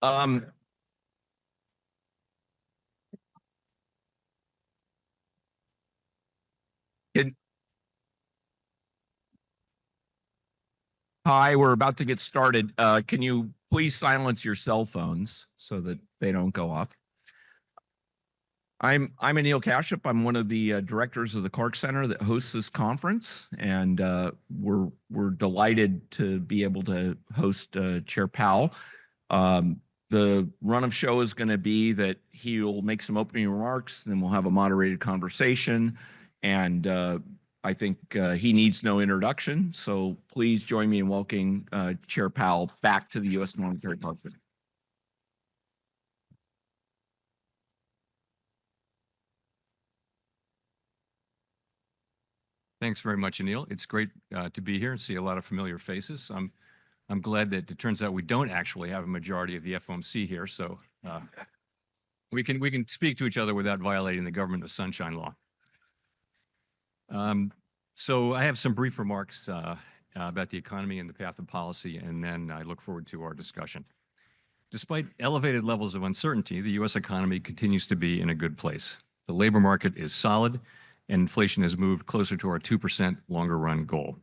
Um, can, Hi, we're about to get started. Can you please silence your cell phones so that they don't go off? I'm Anil Kashyap. I'm one of the directors of the Clark Center that hosts this conference, and we're delighted to be able to host Chair Powell. The run of show is going to be that he'll make some opening remarks, then we'll have a moderated conversation, and I think he needs no introduction. So please join me in welcoming Chair Powell back to the U.S. Monetary Policy. Thanks very much, Anil. It's great to be here and see a lot of familiar faces. I'm glad that it turns out we don't actually have a majority of the FOMC here, so we can speak to each other without violating the government of sunshine law. So I have some brief remarks about the economy and the path of policy, and then I look forward to our discussion. Despite elevated levels of uncertainty, the U.S. economy continues to be in a good place. The labor market is solid, and inflation has moved closer to our 2% longer run goal.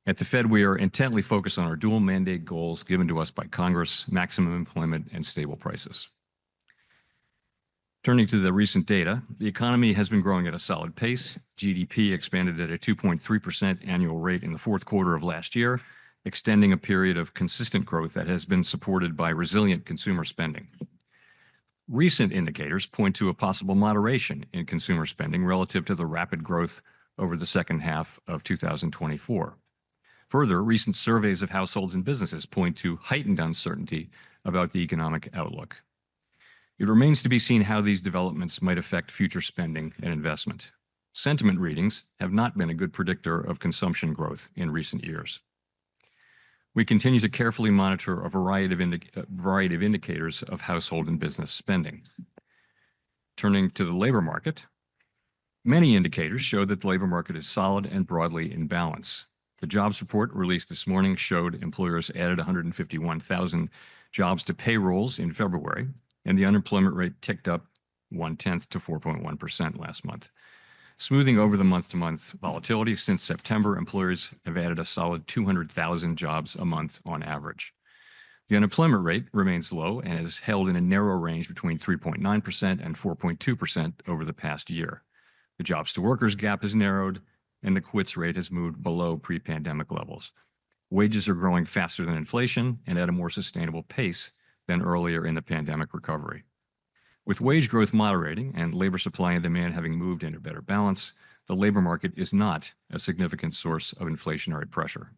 At the Fed, we are intently focused on our dual mandate goals given to us by Congress: maximum employment and stable prices. Turning to the recent data, the economy has been growing at a solid pace. GDP expanded at a 2.3% annual rate in the fourth quarter of last year, extending a period of consistent growth that has been supported by resilient consumer spending. Recent indicators point to a possible moderation in consumer spending relative to the rapid growth over the second half of 2024. Further, recent surveys of households and businesses point to heightened uncertainty about the economic outlook. It remains to be seen how these developments might affect future spending and investment. Sentiment readings have not been a good predictor of consumption growth in recent years. We continue to carefully monitor a variety of indicators of household and business spending. Turning to the labor market, many indicators show that the labor market is solid and broadly in balance. The jobs report released this morning showed employers added 151,000 jobs to payrolls in February, and the unemployment rate ticked up 0.1% to 4.1% last month. Smoothing over the month-to-month volatility, since September, employers have added a solid 200,000 jobs a month on average. The unemployment rate remains low and is held in a narrow range between 3.9% and 4.2% over the past year. The jobs-to-workers gap has narrowed, and the quits rate has moved below pre-pandemic levels. Wages are growing faster than inflation and at a more sustainable pace than earlier in the pandemic recovery. With wage growth moderating and labor supply and demand having moved into better balance, the labor market is not a significant source of inflationary pressure.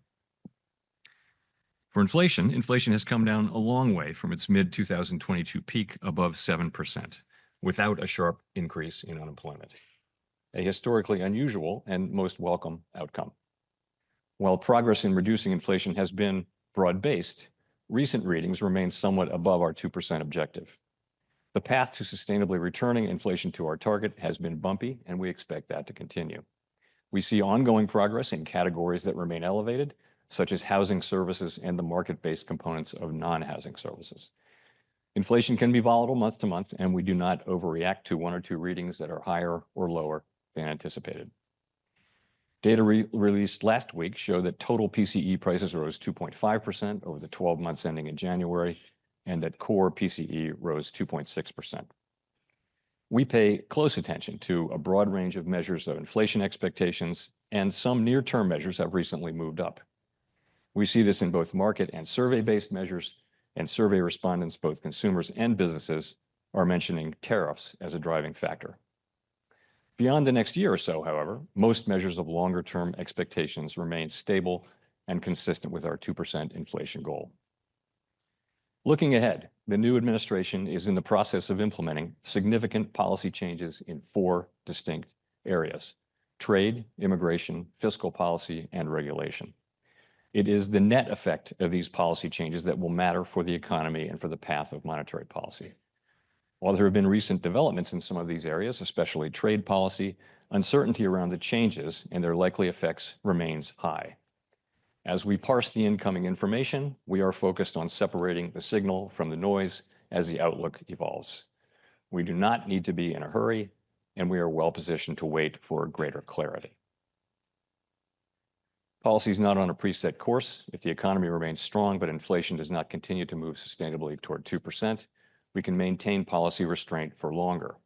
For inflation has come down a long way from its mid-2022 peak above 7%, without a sharp increase in unemployment. A historically unusual and most welcome outcome. While progress in reducing inflation has been broad-based, recent readings remain somewhat above our 2% objective. The path to sustainably returning inflation to our target has been bumpy, and we expect that to continue. We see ongoing progress in categories that remain elevated, such as housing services and the market-based components of non-housing services. Inflation can be volatile month to month, and we do not overreact to one or two readings that are higher or lower than anticipated. Data released last week show that total PCE prices rose 2.5% over the 12 months ending in January, and that core PCE rose 2.6%. We pay close attention to a broad range of measures of inflation expectations, and some near-term measures have recently moved up. We see this in both market and survey-based measures, and survey respondents, both consumers and businesses, are mentioning tariffs as a driving factor. Beyond the next year or so, however, most measures of longer-term expectations remain stable and consistent with our 2% inflation goal. Looking ahead, the new administration is in the process of implementing significant policy changes in 4 distinct areas: trade, immigration, fiscal policy, and regulation. It is the net effect of these policy changes that will matter for the economy and for the path of monetary policy. While there have been recent developments in some of these areas, especially trade policy, uncertainty around the changes and their likely effects remains high. As we parse the incoming information, we are focused on separating the signal from the noise as the outlook evolves. We do not need to be in a hurry, and we are well positioned to wait for greater clarity. Policy is not on a preset course. If the economy remains strong, but inflation does not continue to move sustainably toward 2%, we can maintain policy restraint for longer.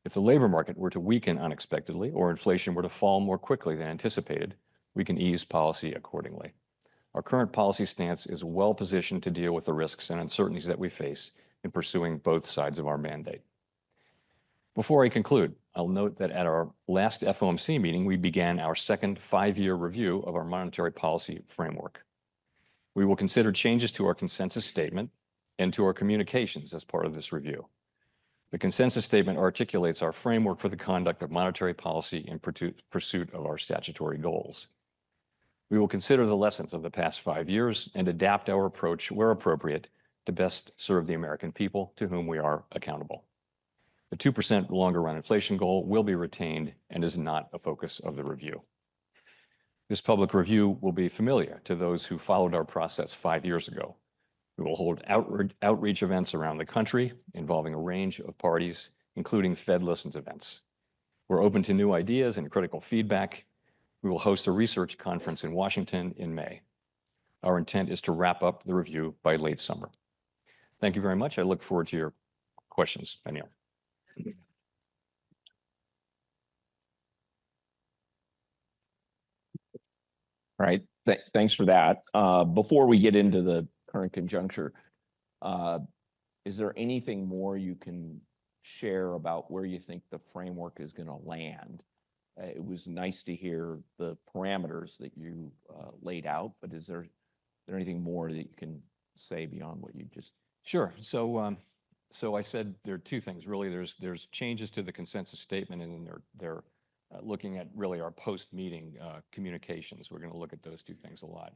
If the labor market were to weaken unexpectedly or inflation were to fall more quickly than anticipated, we can ease policy accordingly. Our current policy stance is well positioned to deal with the risks and uncertainties that we face in pursuing both sides of our mandate. Before I conclude, I'll note that at our last FOMC meeting, we began our second 5-year review of our monetary policy framework. We will consider changes to our consensus statement and to our communications as part of this review. The consensus statement articulates our framework for the conduct of monetary policy in pursuit of our statutory goals. We will consider the lessons of the past 5 years and adapt our approach where appropriate to best serve the American people to whom we are accountable. The 2% longer run inflation goal will be retained and is not a focus of the review. This public review will be familiar to those who followed our process 5 years ago. We will hold outreach events around the country involving a range of parties, including Fed Listens events. We're open to new ideas and critical feedback. We will host a research conference in Washington in May. Our intent is to wrap up the review by late summer. Thank you very much. I look forward to your questions. Anil. All right, thanks for that. Before we get into the current conjuncture, is there anything more you can share about where you think the framework is going to land? It was nice to hear the parameters that you laid out, but is there anything more that you can say beyond what you just? Sure. So I said there are two things really. There's changes to the consensus statement, and they're looking at really our post-meeting communications. We're going to look at those two things a lot.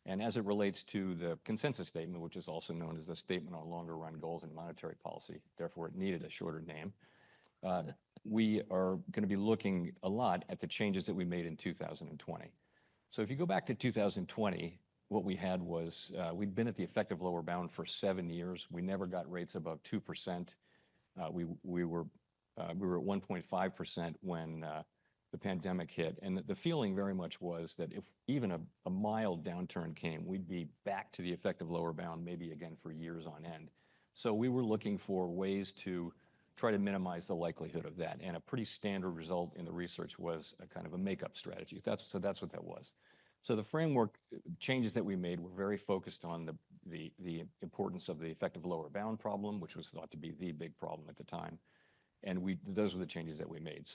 And as it relates to the consensus statement, which is also known as the Statement on Longer Run Goals in Monetary Policy, therefore it needed a shorter name, we are going to be looking a lot at the changes that we made in 2020. So if you go back to 2020, what we had was we'd been at the effective lower bound for 7 years. We never got rates above 2%. We were at 1.5% when the pandemic hit. And the feeling very much was that if even a mild downturn came, we'd be back to the effective lower bound, maybe again for years on end. So we were looking for ways to try to minimize the likelihood of that. And a pretty standard result in the research was a kind of a makeup strategy. So that's what that was. So the framework changes that we made were very focused on the importance of the effective lower bound problem, which was thought to be the big problem at the time. And those were the changes that we made.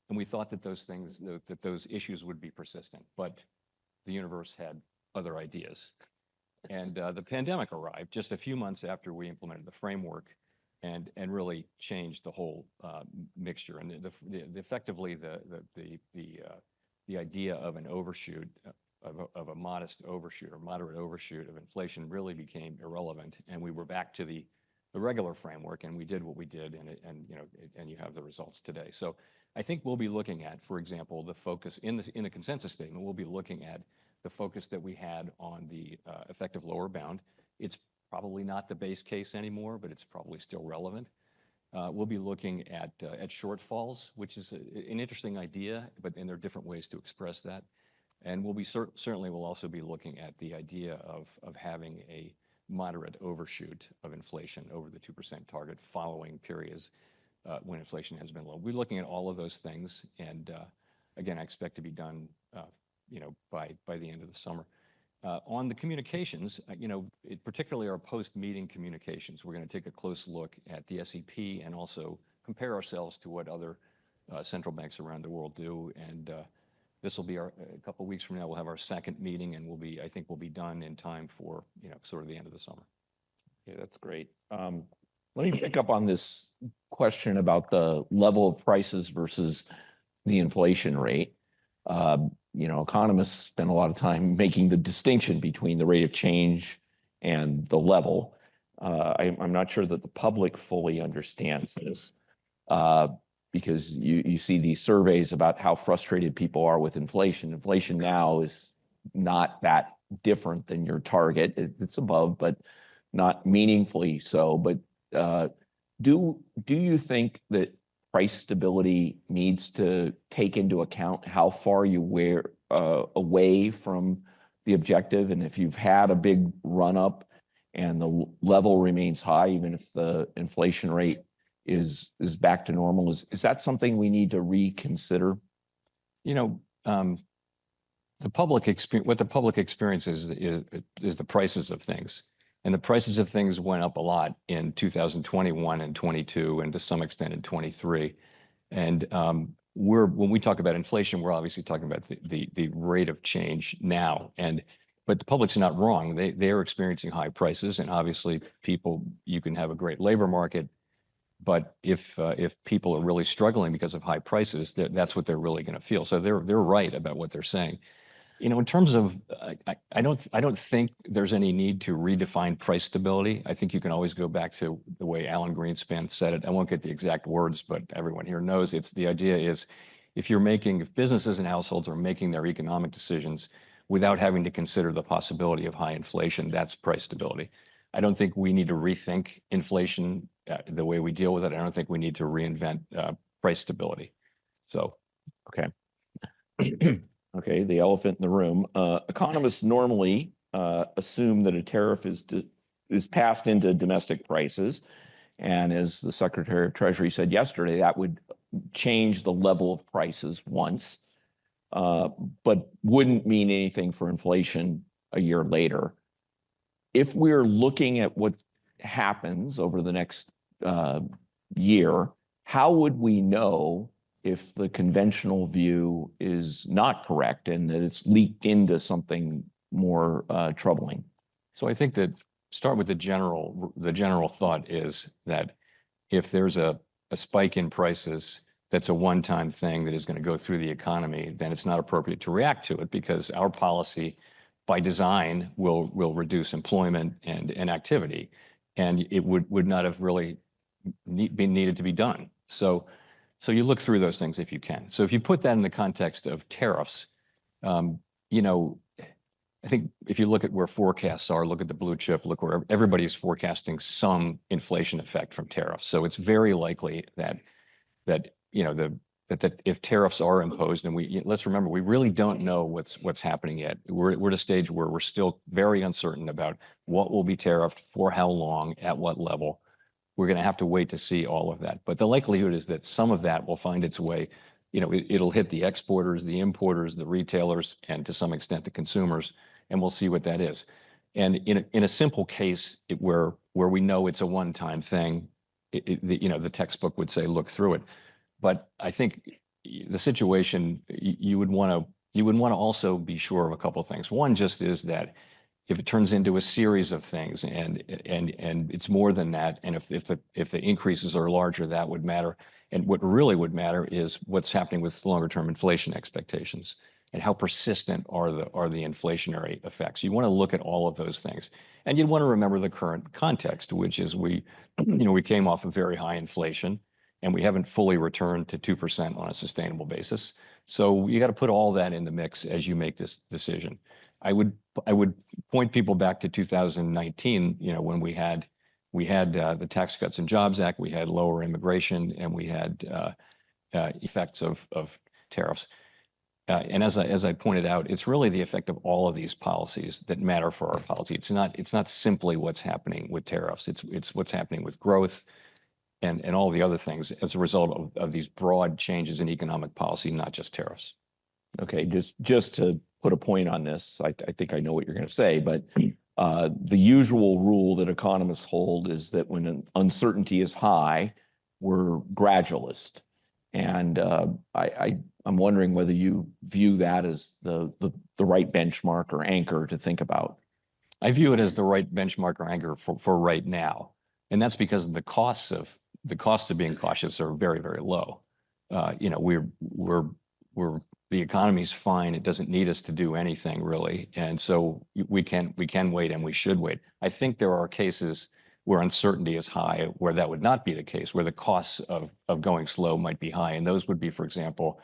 And we thought that those issues would be persistent, but the universe had other ideas. And the pandemic arrived just a few months after we implemented the framework and really changed the whole mixture. And effectively, the idea of an overshoot, of a modest overshoot or moderate overshoot of inflation really became irrelevant. And we were back to the regular framework, and we did what we did, and you have the results today. So I think we'll be looking at, for example, the focus in the consensus statement. We'll be looking at the focus that we had on the effective lower bound. It's probably not the base case anymore, but it's probably still relevant. We'll be looking at shortfalls, which is an interesting idea, and there are different ways to express that. And we'll be certainly will also be looking at the idea of having a moderate overshoot of inflation over the 2% target following periods when inflation has been low. We're looking at all of those things, and again, I expect to be done, by the end of the summer. On the communications, particularly our post-meeting communications, we're going to take a close look at the SEP and also compare ourselves to what other central banks around the world do. And this will be a couple of weeks from now. We'll have our second meeting, and I think we'll be done in time for sort of the end of the summer. Yeah, that's great. Let me pick up on this question about the level of prices versus the inflation rate. Economists spend a lot of time making the distinction between the rate of change and the level. I'm not sure that the public fully understands this because you see these surveys about how frustrated people are with inflation. Inflation now is not that different than your target. It's above, but not meaningfully so. But do you think that price stability needs to take into account how far you wear away from the objective? And if you've had a big run up and the level remains high, even if the inflation rate is back to normal, is that something we need to reconsider? You know, the public experience, what the public experiences is the prices of things. And the prices of things went up a lot in 2021 and 22, and to some extent in 23. And when we talk about inflation, we're obviously talking about the rate of change now. But the public's not wrong. They are experiencing high prices, and obviously you can have a great labor market, but if people are really struggling because of high prices, that's what they're really going to feel. So they're right about what they're saying. You know, in terms of, I don't think there's any need to redefine price stability. I think you can always go back to the way Alan Greenspan said it. I won't get the exact words, but everyone here knows the idea is if businesses and households are making their economic decisions without having to consider the possibility of high inflation, that's price stability. I don't think we need to rethink inflation the way we deal with it. I don't think we need to reinvent price stability. So, okay. Okay, the elephant in the room. Economists normally assume that a tariff is passed into domestic prices. And as the Secretary of Treasury said yesterday, that would change the level of prices once, but wouldn't mean anything for inflation a year later. If we're looking at what happens over the next year, how would we know if the conventional view is not correct and that it's leaked into something more troubling? So I think that start with the general thought is that if there's a spike in prices that's a one-time thing that is going to go through the economy, then it's not appropriate to react to it, because our policy by design will reduce employment and activity, and it would not have really been needed to be done. So you look through those things if you can. So if you put that in the context of tariffs, you know, I think if you look at where forecasts are, look at the blue chip, look where everybody's forecasting some inflation effect from tariffs. So it's very likely that you know that if tariffs are imposed, and let's remember, we really don't know what's happening yet. We're at a stage where we're still very uncertain about what will be tariffed, for how long, at what level. We're going to have to wait to see all of that. But the likelihood is that some of that will find its way, you know, it'll hit the exporters, the importers, the retailers, and to some extent the consumers, and we'll see what that is. And in a simple case where we know it's a one-time thing, you know, the textbook would say look through it. But I think the situation, you would want to also be sure of a couple of things. One just is that if it turns into a series of things and it's more than that, and if the increases are larger, that would matter. And what really would matter is what's happening with longer term inflation expectations and how persistent are the inflationary effects. You want to look at all of those things, and you'd want to remember the current context, which is we came off of very high inflation, and we haven't fully returned to 2% on a sustainable basis. So you got to put all that in the mix as you make this decision. I would point people back to 2019, you know, when we had the Tax Cuts and Jobs Act, we had lower immigration, and we had effects of tariffs. And as I pointed out, it's really the effect of all of these policies that matter for our policy. It's not simply what's happening with tariffs. It's what's happening with growth and all the other things as a result of these broad changes in economic policy, not just tariffs. Okay, just to put a point on this, I think I know what you're going to say, but the usual rule that economists hold is that when an uncertainty is high, we're gradualist. And I'm wondering whether you view that as the right benchmark or anchor to think about. I view it as the right benchmark or anchor for right now, and that's because the costs of being cautious are very, very low. You know, the economy's fine. It doesn't need us to do anything really, and so we can wait, and we should wait. I think there are cases where uncertainty is high, where that would not be the case, where the costs of going slow might be high, and those would be, for example,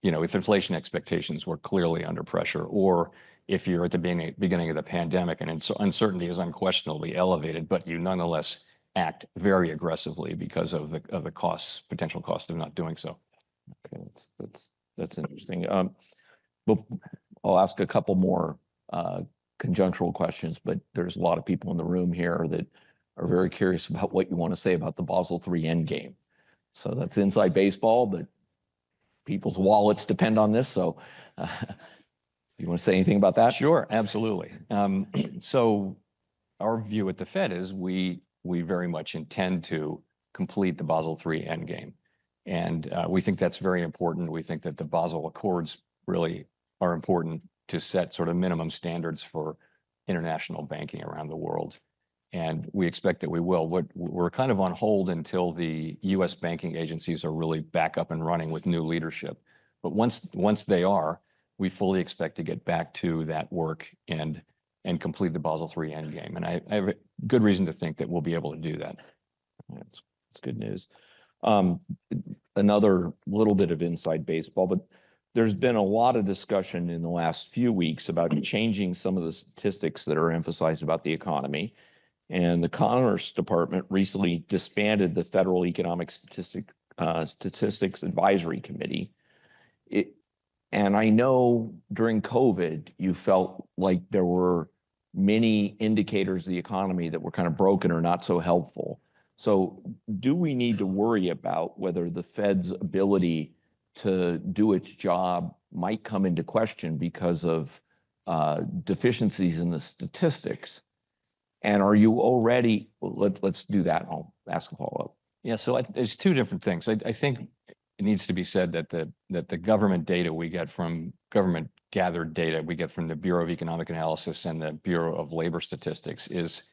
you know, if inflation expectations were clearly under pressure, or if you're at the beginning of the pandemic and uncertainty is unquestionably elevated, but you nonetheless act very aggressively because of the potential cost of not doing so. Okay, that's interesting. But I'll ask a couple more conjunctural questions, but there's a lot of people in the room here that are very curious about what you want to say about the Basel III endgame. So that's inside baseball, but people's wallets depend on this. So you want to say anything about that? Sure, absolutely. So our view at the Fed is we very much intend to complete the Basel III endgame. And we think that's very important. We think that the Basel Accords really are important to set sort of minimum standards for international banking around the world. And we expect that we will. We're kind of on hold until the U.S. banking agencies are really back up and running with new leadership. But once they are, we fully expect to get back to that work and complete the Basel III endgame. And I have a good reason to think that we'll be able to do that. That's good news. Another little bit of inside baseball, but there's been a lot of discussion in the last few weeks about changing some of the statistics that are emphasized about the economy. And the Commerce Department recently disbanded the Federal Economic Statistics Advisory Committee. And I know during COVID, you felt like there were many indicators of the economy that were kind of broken or not so helpful. So do we need to worry about whether the Fed's ability to do its job might come into question because of deficiencies in the statistics? And are you already, let's do that. I'll ask a follow-up. Yeah, so there's two different things. I think it needs to be said that the government data we get from government gathered data we get from the Bureau of Economic Analysis and the Bureau of Labor Statistics is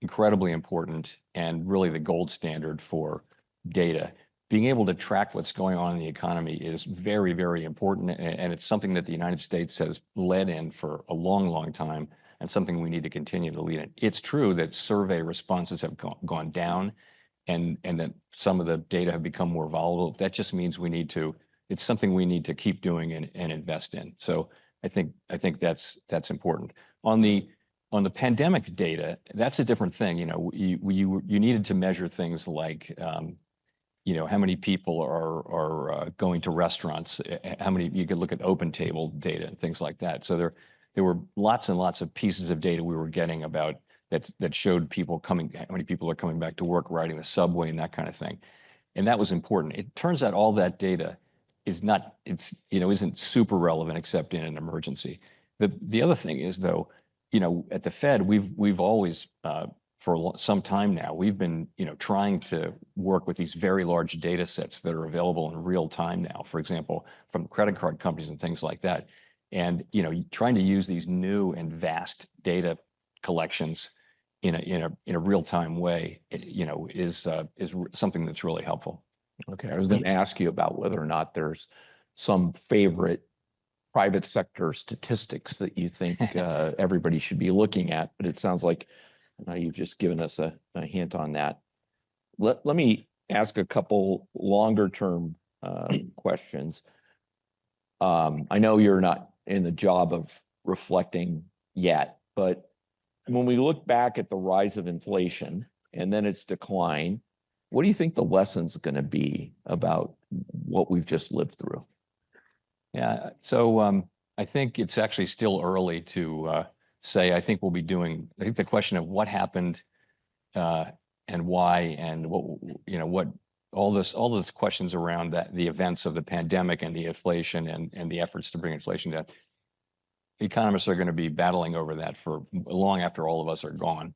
incredibly important and really the gold standard for data. Being able to track what's going on in the economy is very, very important. And it's something that the United States has led in for a long, long time and something we need to continue to lead in. It's true that survey responses have gone down and that some of the data have become more volatile. That just means it's something we need to keep doing and invest in. So I think that's important. On the pandemic data, that's a different thing. You needed to measure things like how many people are going to restaurants, how many, you could look at open table data and things like that. So there were lots and lots of pieces of data we were getting about that showed how many people are coming back to work, riding the subway and that kind of thing. And that was important. It turns out all that data isn't super relevant except in an emergency. The other thing is though, at the Fed, we've always, for some time now, we've been, trying to work with these very large data sets that are available in real time now, for example, from credit card companies and things like that. And, trying to use these new and vast data collections in a real-time way, is something that's really helpful. Okay, I was going to ask you about whether or not there's some favorite private sector statistics that you think everybody should be looking at, but it sounds like you've just given us a hint on that. Let me ask a couple longer term questions. I know you're not in the job of reflecting yet, but when we look back at the rise of inflation and then its decline, what do you think the lesson's going to be about what we've just lived through? Yeah, so I think it's actually still early to say. I think the question of what happened and why and what all those questions around the events of the pandemic and the inflation and the efforts to bring inflation down. Economists are going to be battling over that for long after all of us are gone.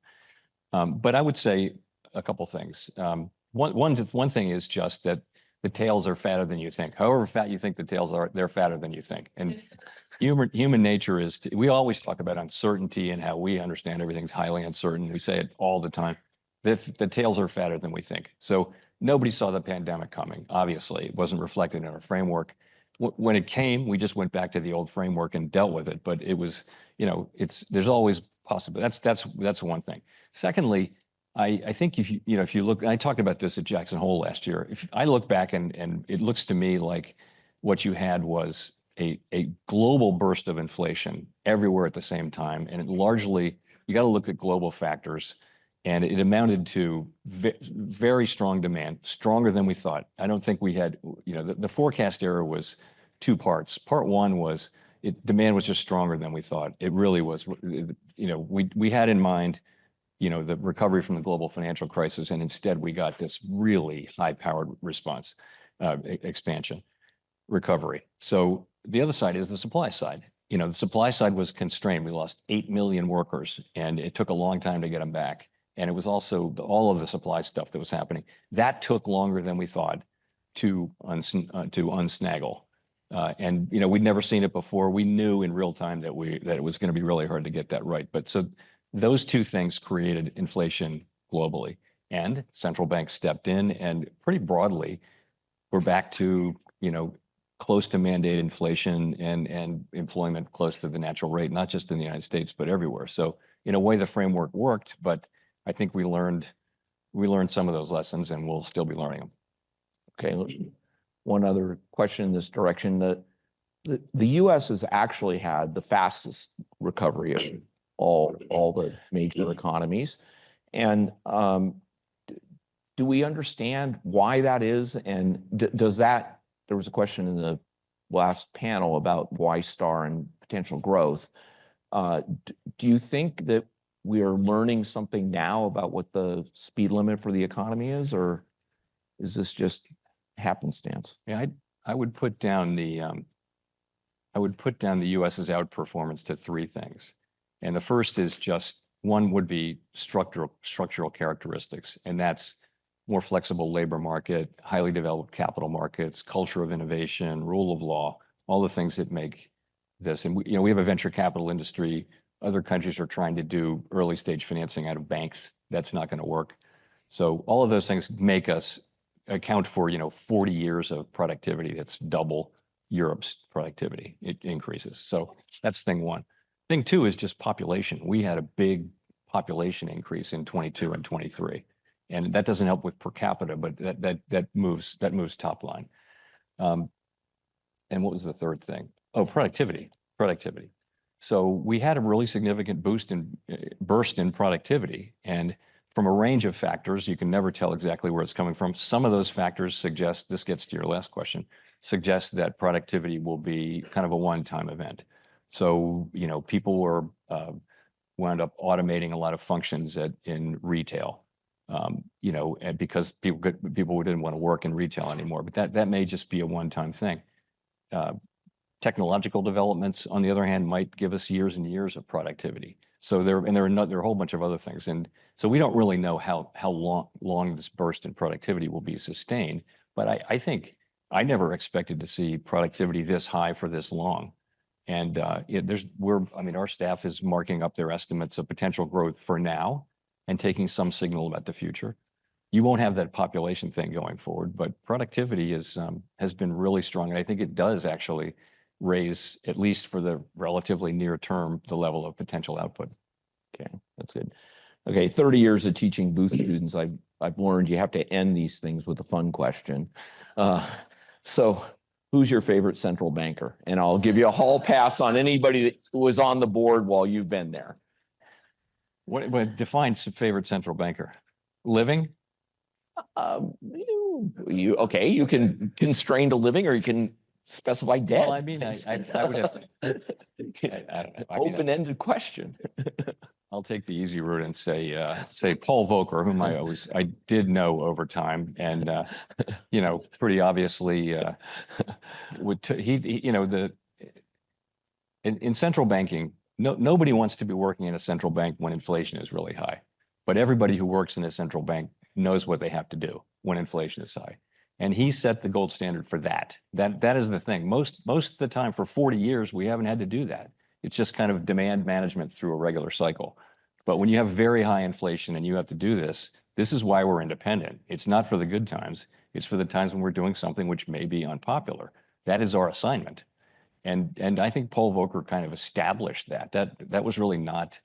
But I would say a couple things. One thing is just that the tails are fatter than you think. However fat you think the tails are, they're fatter than you think. And human nature is, we always talk about uncertainty and how we understand everything's highly uncertain. We say it all the time. The tails are fatter than we think. So nobody saw the pandemic coming. Obviously, it wasn't reflected in our framework. When it came, we just went back to the old framework and dealt with it. But it was, there's always possible. That's one thing. Secondly, I think if you look, I talked about this at Jackson Hole last year. If I look back and it looks to me like what you had was a global burst of inflation everywhere at the same time. And it largely, you got to look at global factors. And it amounted to very strong demand, stronger than we thought. I don't think we had, the forecast error was two parts. Part one was demand was just stronger than we thought. It really was. We had in mind, the recovery from the global financial crisis, and instead we got this really high-powered response, expansion, recovery. So the other side is the supply side. The supply side was constrained. We lost 8 million workers, and it took a long time to get them back. And it was also all of the supply stuff that was happening. That took longer than we thought to unsnaggle. And we'd never seen it before. We knew in real time that it was going to be really hard to get that right. But so those two things created inflation globally, and central banks stepped in, and pretty broadly, we're back to close to mandated inflation and employment close to the natural rate, not just in the United States but everywhere. So in a way, the framework worked, but I think we learned some of those lessons, and we'll still be learning them. Okay, one other question in this direction. The U.S. has actually had the fastest recovery of all the major economies. And do we understand why that is? And does that, there was a question in the last panel about Y-star and potential growth. Do you think that we are learning something now about what the speed limit for the economy is, or is this just happenstance? Yeah, I would put down the U.S.'s outperformance to three things. And the first is just, one would be structural characteristics, and that's more flexible labor market, highly developed capital markets, culture of innovation, rule of law, all the things that make this. And we have a venture capital industry. Other countries are trying to do early stage financing out of banks. That's not going to work. So all of those things make us account for 40 years of productivity. That's double Europe's productivity. It increases. So that's thing one. Thing two is just population. We had a big population increase in 22 and 23, and that doesn't help with per capita, but that moves top line. And what was the third thing? Oh, productivity. So we had a really significant burst in productivity, and from a range of factors, you can never tell exactly where it's coming from. Some of those factors suggest, this gets to your last question, suggest that productivity will be kind of a one-time event. So, people were wound up automating a lot of functions in retail, and because people didn't want to work in retail anymore. But that may just be a one-time thing. Technological developments, on the other hand, might give us years and years of productivity. So there are a whole bunch of other things, and so we don't really know how long this burst in productivity will be sustained. But I think I never expected to see productivity this high for this long. And our staff is marking up their estimates of potential growth for now and taking some signal about the future. You won't have that population thing going forward, but productivity has been really strong, and I think it does actually raise, at least for the relatively near term, the level of potential output. Okay, that's good. Okay, 30 years of teaching Booth students, I've learned you have to end these things with a fun question. So who's your favorite central banker? And I'll give you a hall pass on anybody that was on the board while you've been there. What defines favorite central banker? Living? You can constrain to living, or you can specify dead. Well, I mean, I would have to, I don't know. Open-ended question. I'll take the easy route and say Paul Volcker, whom I did know over time, and pretty obviously in central banking, nobody wants to be working in a central bank when inflation is really high, but everybody who works in a central bank knows what they have to do when inflation is high. And he set the gold standard for that. That is the thing. Most of the time for 40 years, we haven't had to do that. It's just kind of demand management through a regular cycle. But when you have very high inflation and you have to do this is why we're independent. It's not for the good times. It's for the times when we're doing something which may be unpopular. That is our assignment. And I think Paul Volcker kind of established that. That was really not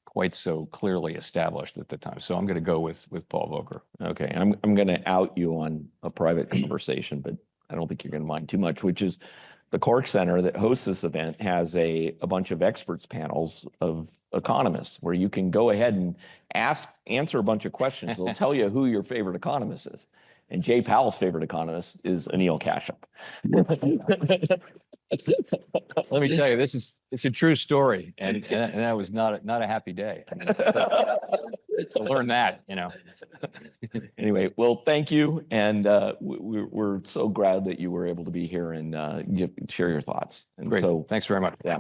quite so clearly established at the time. So I'm going to go with Paul Volcker. Okay, I'm going to out you on a private conversation, but I don't think you're going to mind too much, which is the Cork Center that hosts this event has a bunch of experts panels of economists where you can go ahead and answer a bunch of questions. They'll tell you who your favorite economist is. And Jay Powell's favorite economist is Anil Kashyap. Let me tell you, it's a true story, and that was not a happy day. To learn that, you know. Anyway, well, thank you, and we're so glad that you were able to be here and share your thoughts. And Great. so, Thanks very much. yeah.